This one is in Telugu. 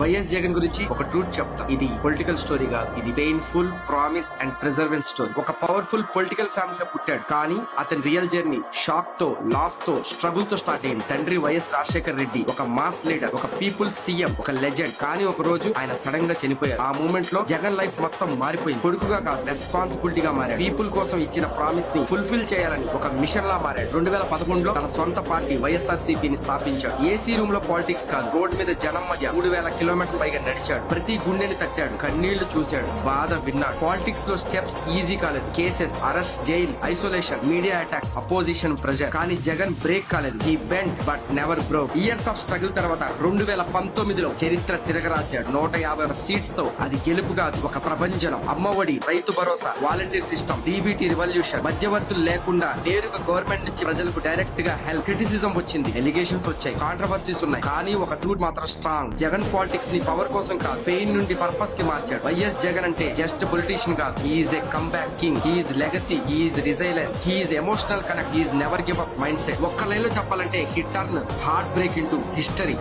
వైఎస్ జగన్ గురించి ఒక ట్రూత్ చెప్తా. ఇది పొలిటికల్ స్టోరీ కాదు, ఇది painful promise and perseverance story. ఒక పవర్ఫుల్ పొలిటికల్ ఫ్యామిలీలో పుట్టాడు, కానీ అతని రియల్ జర్నీ షాక్ తో, లాస్ తో, స్ట్రగుల్ తో స్టార్ట్ అయింది. తండ్రి వైఎస్ రాజశేఖర్ రెడ్డి ఒక మాస్ లీడర్, ఒక పీపుల్ సీఎం, ఒక లెజెండ్. కానీ ఒక రోజు ఆయన సడన్ గా చనిపోయారు. ఆ మూమెంట్ లో జగన్ లైఫ్ మొత్తం మారిపోయింది. కొడుకుగా కాదు, రెస్పాన్సిబిలిటీగా మారాడు. పీపుల్ కోసం ఇచ్చిన ప్రామిస్ ని ఫుల్ఫిల్ చేయాలని ఒక మిషన్ లా మారాడు. 2011లో తన సొంత పార్టీ వైఎస్ఆర్సీపీని స్థాపించాడు. ఏసీ రూమ్ లో పాలిటిక్స్ కాదు, రోడ్ మీద జనం మధ్య 3000 కిలోమీటర్ల పైగా నడిచాడు. ప్రతి గుండెని తట్టాడు, కన్నీళ్లు చూశాడు, బాధ విన్నాడు. పాలిటిక్స్ లో స్టెప్స్ ఈజీ కాలేదు. Cases, arrest, jail, isolation, media attacks, opposition pressure. కానీ జగన్ బ్రేక్ కాలేదు. He bent but never broke. Years of struggle తర్వాత 2019లో చరిత్ర తిరగరాశాడు. 150 సీట్స్ తో. అది గెలుపు కాదు, ఒక ప్రపంచం. Amma Vodi, Rythu Bharosa, volunteer system, DBT revolution, మధ్యవర్తులు లేకుండా నేరుగా గవర్నమెంట్ నుంచి ప్రజలకు డైరెక్ట్ గా హెల్ప్. క్రిటిసిజం వచ్చింది, ఎలిగేషన్స్ వచ్చాయి, కాంట్రవర్సీస్ ఉన్నాయి. కానీ ఒక ట్రూత్ మాత్రం స్ట్రాంగ్. జగన్ పాలిటిక్స్ ని పవర్ కోసం కాదు, పెయిన్ నుండి పర్పస్ కి మార్చాడు. వైఎస్ జగన్ అంటే జస్ట్ పొలిటీషియన్ కాదు, he's a comeback king. He's legacy, he's resilience, he's emotional connect, he's never give up mindset. ఒక్క లైన్ లో చెప్పాలంటే he turn heartbreak into history.